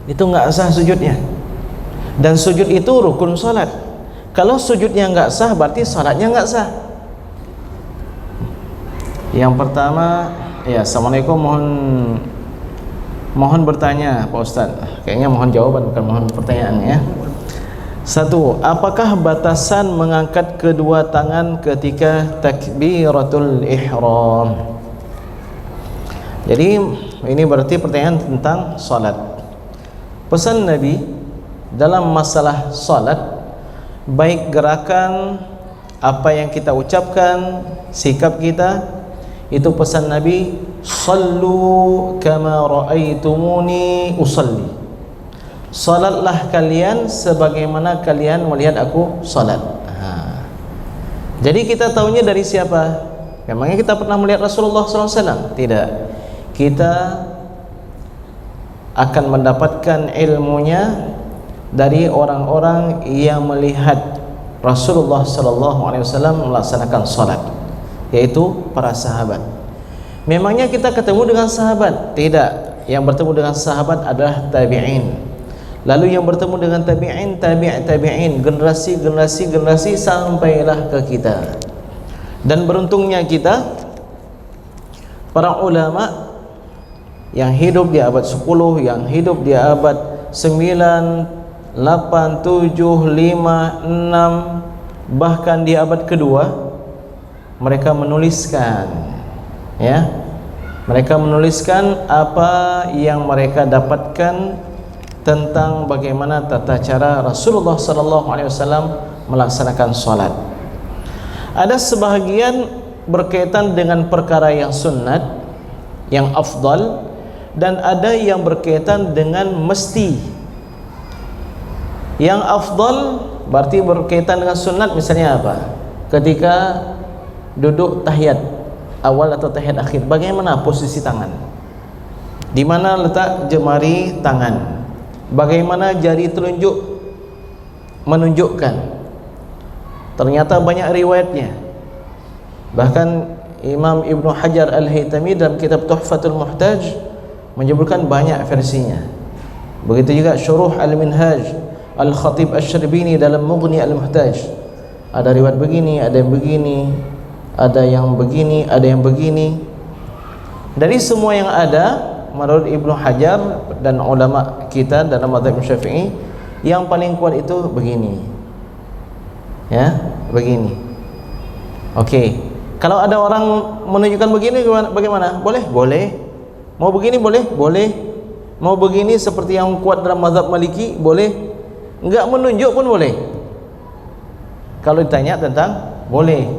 itu nggak sah sujudnya. Dan sujud itu rukun salat. Kalau sujudnya nggak sah, berarti salatnya nggak sah. Yang pertama, ya, assalamualaikum, mohon bertanya Pak Ustaz. Kayaknya mohon jawaban, bukan mohon pertanyaan ya. Satu, apakah batasan mengangkat kedua tangan ketika takbiratul ihram? Jadi ini berarti pertanyaan tentang salat. Pesan Nabi dalam masalah salat, baik gerakan, apa yang kita ucapkan, sikap kita, itu pesan Nabi, sallu kama ra'aitumuni usalli. Salatlah kalian sebagaimana kalian melihat aku salat. Jadi kita tahunya dari siapa? Memangnya kita pernah melihat Rasulullah SAW? Tidak. Kita akan mendapatkan ilmunya dari orang-orang yang melihat Rasulullah SAW melaksanakan salat, yaitu para sahabat. Memangnya kita ketemu dengan sahabat? Tidak. Yang bertemu dengan sahabat adalah tabi'in. Lalu yang bertemu dengan tabi'in, tabi'in, generasi sampailah ke kita. Dan beruntungnya kita, para ulama yang hidup di abad 10, yang hidup di abad 9, 8, 7, 5, 6, bahkan di abad kedua, mereka menuliskan, ya, mereka menuliskan apa yang mereka dapatkan tentang bagaimana tata cara Rasulullah SAW melaksanakan salat. Ada sebahagian berkaitan dengan perkara yang sunnat, yang afdal, dan ada yang berkaitan dengan mesti. Yang afdal berarti berkaitan dengan sunnat, misalnya apa? Ketika duduk tahiyat awal atau tahiyat akhir, bagaimana posisi tangan? Di mana letak jemari tangan? Bagaimana jari telunjuk menunjukkan? Ternyata banyak riwayatnya. Bahkan Imam Ibnu Hajar Al-Haytami dalam kitab Tuhfatul Muhtaj menyebutkan banyak versinya. Begitu juga Syuruh Al-Minhaj Al-Khatib Asy-Syarbini dalam Mughni Al-Muhtaj. Ada riwayat begini, ada yang begini, ada yang begini, ada yang begini. Dari semua yang ada, menurut Ibnu Hajar dan ulama kita dalam mazhab Syafi'i, yang paling kuat itu begini, ya, begini. Oke, kalau ada orang menunjukkan begini, bagaimana? Boleh? Boleh. Mau begini? Boleh? Boleh. Mau begini seperti yang kuat dalam mazhab Maliki? Boleh. Enggak menunjuk pun boleh. Kalau ditanya tentang boleh,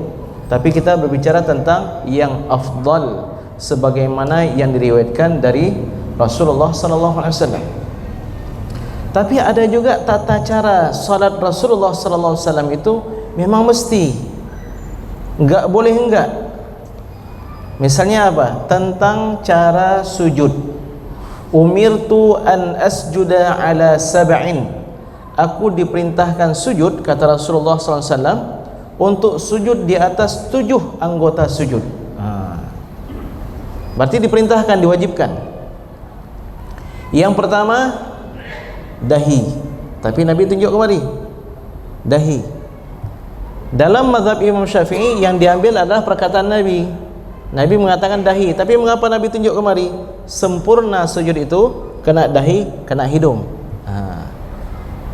tapi kita berbicara tentang yang afdal, sebagaimana yang diriwayatkan dari Rasulullah SAW. Tapi ada juga tata cara salat Rasulullah SAW itu memang mesti, enggak boleh enggak. Misalnya apa? Tentang cara sujud. Umirtu an asjuda ala sab'in. Aku diperintahkan sujud, kata Rasulullah SAW, untuk sujud di atas 7 anggota sujud. Berarti diperintahkan, diwajibkan. Yang pertama, dahi. Tapi Nabi tunjuk kemari, dahi. Dalam mazhab Imam Syafi'i yang diambil adalah perkataan Nabi. Nabi mengatakan dahi. Tapi mengapa Nabi tunjuk kemari? Sempurna sujud itu kena dahi, kena hidung.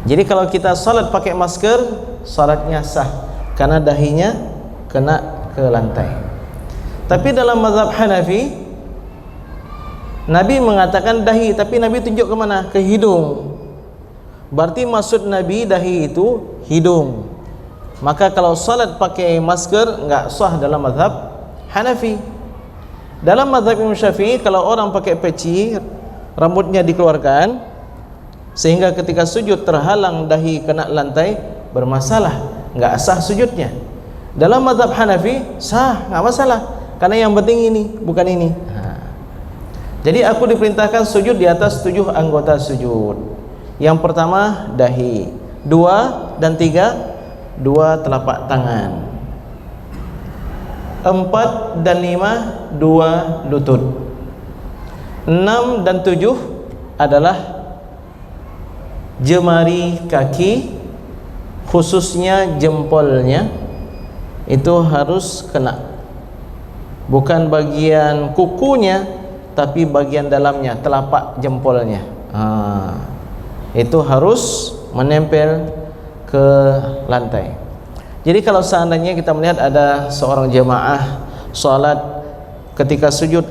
Jadi kalau kita salat pakai masker, salatnya sah, karena dahinya kena ke lantai. Tapi dalam mazhab Hanafi, Nabi mengatakan dahi, tapi Nabi tunjuk ke mana? Ke hidung. Berarti maksud Nabi dahi itu hidung. Maka kalau salat pakai masker enggak sah dalam mazhab Hanafi. Dalam mazhab Imam Syafi'i, kalau orang pakai peci, rambutnya dikeluarkan sehingga ketika sujud terhalang dahi kena lantai, bermasalah, enggak sah sujudnya. Dalam mazhab Hanafi sah, enggak masalah, karena yang penting ini, bukan ini. Jadi aku diperintahkan sujud di atas 7 anggota sujud. Yang pertama dahi, 2 dan 3 2 telapak tangan, 4 dan 5 2 lutut, 6 dan 7 adalah jemari kaki, khususnya jempolnya, itu harus kena. Bukan bagian kukunya, tapi bagian dalamnya, telapak jempolnya. Itu harus menempel ke lantai. Jadi kalau seandainya kita melihat ada seorang jemaah salat, ketika sujud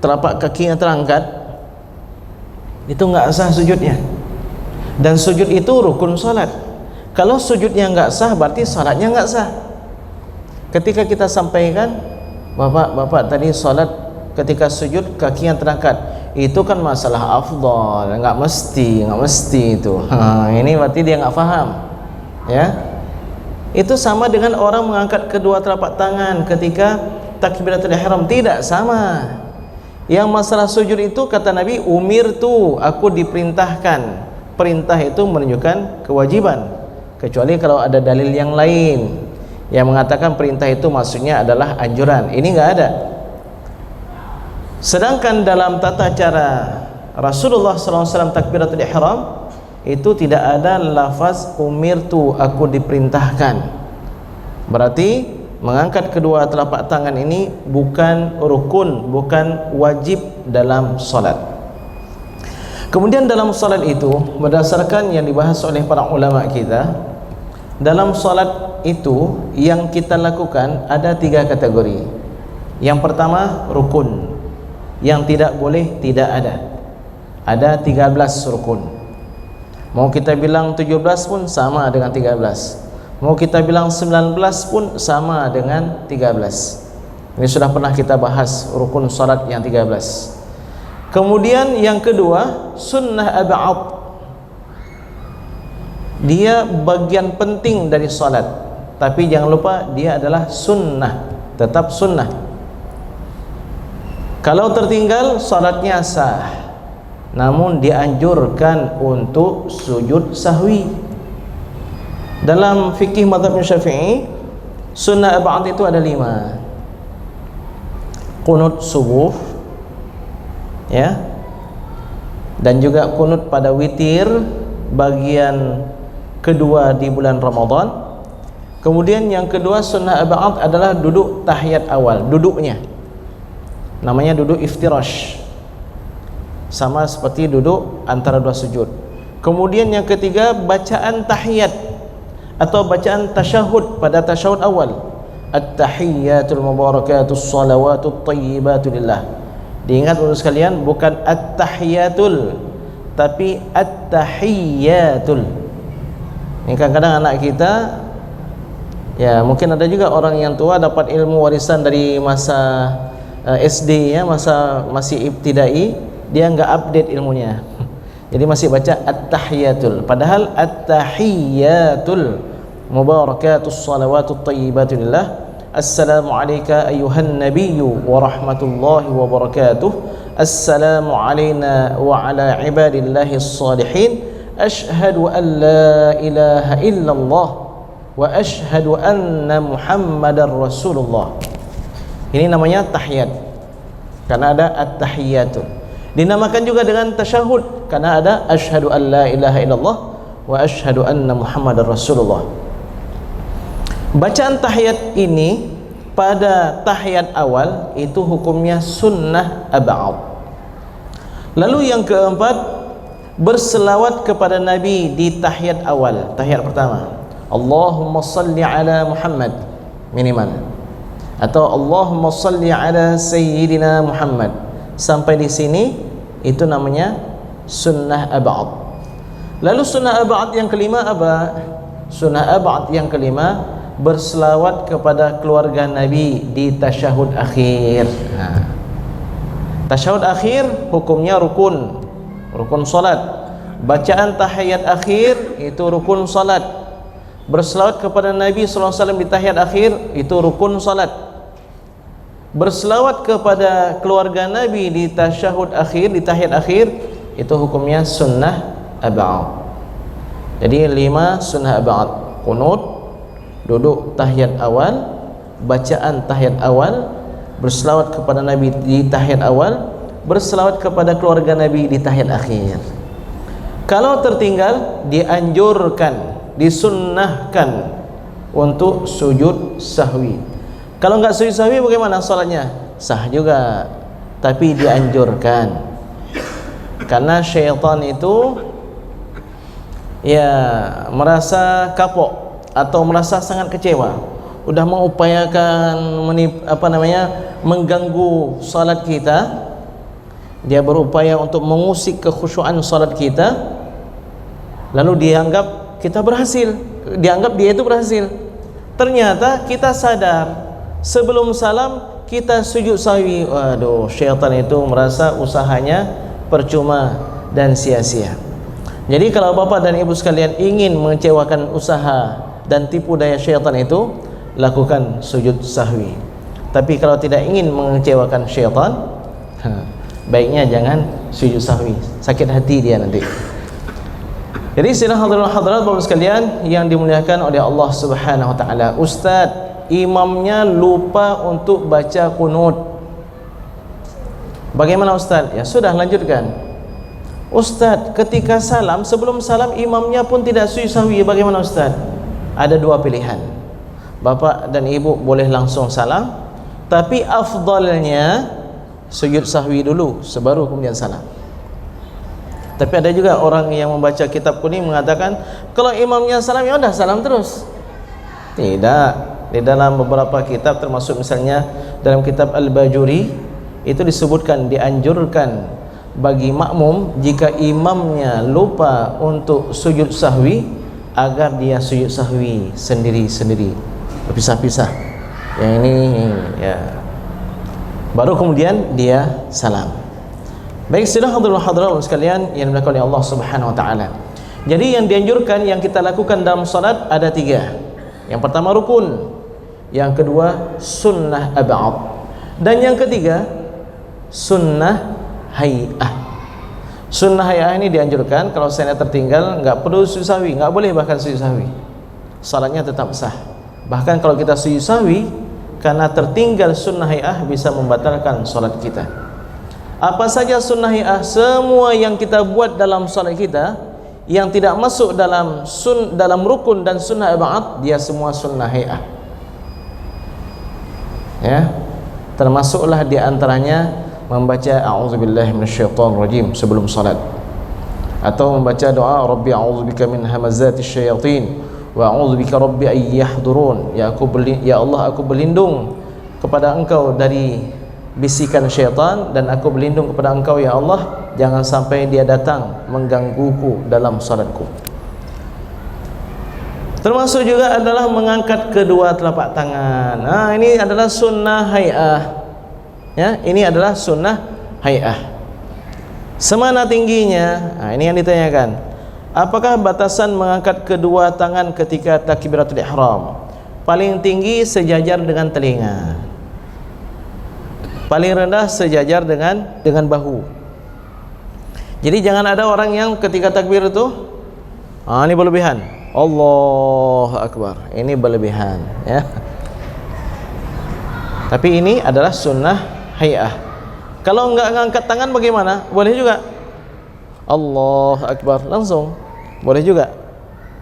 telapak kakinya terangkat, itu enggak sah sujudnya. Dan sujud itu rukun salat. Kalau sujudnya enggak sah, berarti salatnya enggak sah. Ketika kita sampaikan, Bapak tadi salat ketika sujud kaki yang terangkat, itu kan masalah afdal, enggak mesti itu. Ini berarti dia enggak faham. Ya. Itu sama dengan orang mengangkat kedua telapak tangan ketika takbiratul ihram, tidak sama. Yang masalah sujud itu kata Nabi, umirtu, aku diperintahkan. Perintah itu menunjukkan kewajiban, kecuali kalau ada dalil yang lain yang mengatakan perintah itu maksudnya adalah anjuran. Ini enggak ada. Sedangkan dalam tata cara Rasulullah SAW takbiratul ihram itu tidak ada lafaz umirtu, aku diperintahkan. Berarti mengangkat kedua telapak tangan ini bukan rukun, bukan wajib dalam salat. Kemudian dalam salat itu, berdasarkan yang dibahas oleh para ulama kita, dalam salat itu yang kita lakukan ada 3 kategori. Yang pertama rukun, yang tidak boleh tidak ada. Ada 13 rukun. Mau kita bilang 17 pun sama dengan 13. Mau kita bilang 19 pun sama dengan 13. Ini sudah pernah kita bahas rukun salat yang 13. Kemudian yang kedua, sunnah ab'ad. Dia bagian penting dari salat, tapi jangan lupa dia adalah sunnah, tetap sunnah. Kalau tertinggal salatnya sah, namun dianjurkan untuk sujud sahwi. Dalam fikih mazhab Syafi'i, sunnah ab'ad itu ada 5. Qunut subuh, ya, dan juga qunut pada witir bagian kedua di bulan Ramadan. Kemudian yang kedua sunnah ab'ad adalah duduk tahiyat awal, duduknya namanya duduk iftirash, sama seperti duduk antara dua sujud. Kemudian yang ketiga bacaan tahiyat atau bacaan tasyahud pada tasyahud awal, at-tahiyyatul mubarakatus salawatut thayyibatu lillah. Diingat untuk sekalian, bukan at-tahiyyatul, tapi at-tahiyyatul. Ini kadang-kadang anak kita, ya mungkin ada juga orang yang tua dapat ilmu warisan dari masa SD, ya, masa masih ibtidai, dia enggak update ilmunya. Jadi masih baca at-tahiyyatul, padahal at-tahiyyatul mubarakatus salawatut thayyibatu lillah. Assalamu alayka ayyuhan nabiyyu wa rahmatullahi wa barakatuh. Assalamu alayna wa ala ibadillahis salihin. Ashhadu an la ilaha illallah wa ashhadu anna Muhammadar Rasulullah. Ini namanya tahiyat karena ada at-tahiyyatul. Dinamakan juga dengan tasyahud karena ada ashhadu an la ilaha illallah wa ashhadu anna Muhammadar Rasulullah. Bacaan tahiyat ini pada tahiyat awal itu hukumnya sunnah ab'ad. Lalu yang keempat, berselawat kepada Nabi di tahiyat awal, tahiyat pertama. Allahumma salli ala Muhammad minimal, atau Allahumma salli ala Sayyidina Muhammad. Sampai di sini itu namanya sunnah ab'ad. Lalu sunnah ab'ad yang kelima apa? Sunnah ab'ad yang kelima, berselawat kepada keluarga Nabi di tasyahud akhir. Tasyahud akhir hukumnya rukun, rukun salat. Bacaan tahiyat akhir itu rukun salat. Berselawat kepada Nabi SAW di tahiyat akhir itu rukun salat. Berselawat kepada keluarga Nabi di tasyahud akhir, di tahiyat akhir, itu hukumnya sunnah ab'ad. Jadi 5 sunnah ab'ad: qunut, duduk tahiyat awal, bacaan tahiyat awal, berselawat kepada Nabi di tahiyat awal, berselawat kepada keluarga Nabi di tahiyat akhir. Kalau tertinggal, dianjurkan, disunnahkan untuk sujud sahwi. Kalau enggak sujud sahwi, bagaimana salatnya? Sah juga, tapi dianjurkan. Karena syaitan itu ya merasa kapok atau merasa sangat kecewa, udah mengupayakan mengganggu salat kita. Dia berupaya untuk mengusik kekhusyuan salat kita, lalu dianggap kita berhasil, dianggap dia itu berhasil. Ternyata kita sadar sebelum salam kita sujud sahwi. Waduh, syaitan itu merasa usahanya percuma dan sia-sia. Jadi kalau bapak dan ibu sekalian ingin mengecewakan usaha dan tipu daya syaitan itu, lakukan sujud sahwi. Tapi kalau tidak ingin mengecewakan syaitan, baiknya jangan sujud sahwi, sakit hati dia nanti. Jadi sidang hadirin hadirat bapak sekalian yang dimuliakan oleh Allah Subhanahu wa taala, ustaz imamnya lupa untuk baca qunut. Bagaimana ustaz? Ya sudah, lanjutkan. Ustaz, ketika salam, sebelum salam imamnya pun tidak sujud sahwi, bagaimana ustaz? Ada dua pilihan. Bapak dan ibu boleh langsung salam, tapi afdalnya sujud sahwi dulu sebaru kemudian salam. Tapi ada juga orang yang membaca kitab kuning mengatakan kalau imamnya salam ya udah salam terus. Tidak. Di dalam beberapa kitab, termasuk misalnya dalam kitab Al-Bajuri, itu disebutkan dianjurkan bagi makmum jika imamnya lupa untuk sujud sahwi agar dia sujud sahwi sendiri-sendiri, berpisah-pisah. Yang ini ya, baru kemudian dia salam. Baik, sidang hadirin hadirat sekalian yang dimuliakan oleh Allah Subhanahu wa taala. Jadi yang dianjurkan yang kita lakukan dalam salat ada 3. Yang pertama rukun, yang kedua sunnah ab'ad, dan yang ketiga sunnah hay'ah. Sunnah hay'ah ini dianjurkan kalau saya tertinggal, enggak perlu sujud sahwi, enggak boleh bahkan sujud sahwi, salatnya tetap sah. Bahkan kalau kita sujud sahwi karena tertinggal sunnah hay'ah bisa membatalkan salat kita. Apa saja sunnah hay'ah? Semua yang kita buat dalam salat kita yang tidak masuk dalam rukun dan sunnah ab'ad, dia semua sunnah hay'ah. Ya, termasuklah di antaranya membaca a'udzubillahi minasyaitonirrajim sebelum salat, atau membaca doa rabbi a'udzubika min hamazatis syayatin wa a'udzubika rabbi ay yahdurun. Ya Allah, aku berlindung kepada engkau dari bisikan syaitan, dan aku berlindung kepada engkau ya Allah, jangan sampai dia datang menggangguku dalam salatku. Termasuk juga adalah mengangkat kedua telapak tangan. Nah, ini adalah sunnah hay'ah. Ya, ini adalah sunnah hay'ah. Semana tingginya? Nah, ini yang ditanyakan. Apakah batasan mengangkat kedua tangan ketika takbiratul ihram? Paling tinggi sejajar dengan telinga, paling rendah sejajar dengan bahu. Jadi jangan ada orang yang ketika takbir itu ini berlebihan, Allahu Akbar, ini berlebihan ya. Tapi ini adalah sunnah hay'ah. Kalau enggak ngangkat tangan bagaimana? Boleh juga Allahu Akbar langsung, boleh juga.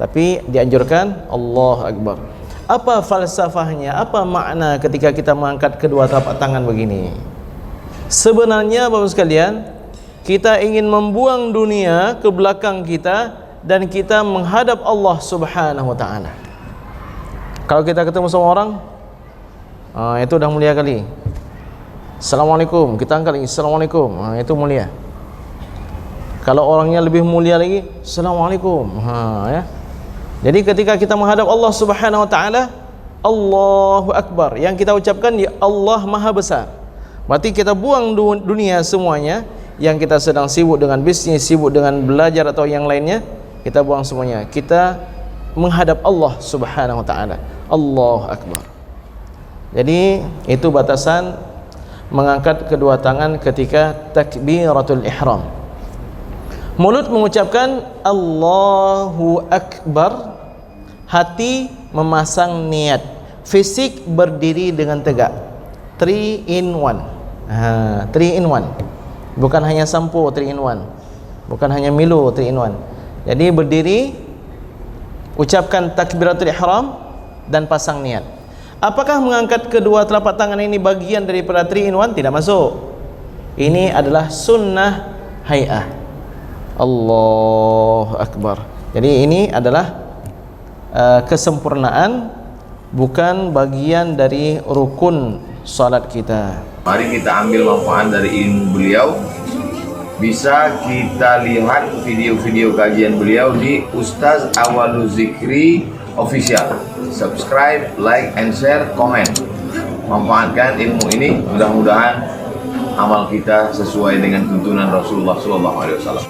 Tapi dianjurkan Allahu Akbar. Apa falsafahnya? Apa makna ketika kita mengangkat kedua telapak tangan begini? Sebenarnya Bapak sekalian, kita ingin membuang dunia ke belakang kita dan kita menghadap Allah Subhanahu wa taala. Kalau kita ketemu sama orang, itu udah mulia kali. Assalamualaikum, kita angkat lagi, Assalamualaikum, itu mulia. Kalau orangnya lebih mulia lagi, Assalamualaikum, ya. Jadi ketika kita menghadap Allah Subhanahu wa taala, Allahu Akbar, yang kita ucapkan ya Allah Maha Besar. Berarti kita buang dunia semuanya, yang kita sedang sibuk dengan bisnis, sibuk dengan belajar atau yang lainnya, kita buang semuanya. Kita menghadap Allah Subhanahu wa taala. Allahu Akbar. Jadi itu batasan mengangkat kedua tangan ketika takbiratul ihram. Mulut mengucapkan Allahu Akbar, hati memasang niat, fisik berdiri dengan tegak. 3 in 1. 3 in 1. Bukan hanya sampo 3 in 1. Bukan hanya Milo 3 in 1. Jadi berdiri, ucapkan takbiratul ihram dan pasang niat. Apakah mengangkat kedua telapak tangan ini bagian daripada 3 in 1? Tidak masuk. Ini adalah sunnah hay'ah. Allahu Akbar. Jadi ini adalah kesempurnaan, bukan bagian dari rukun salat kita. Mari kita ambil manfaat dari ilmu beliau. Bisa kita lihat video-video kajian beliau di Ustaz Awaluz Zikri Official. Subscribe, like, and share, komen. Manfaatkan ilmu ini, mudah-mudahan amal kita sesuai dengan tuntunan Rasulullah SAW.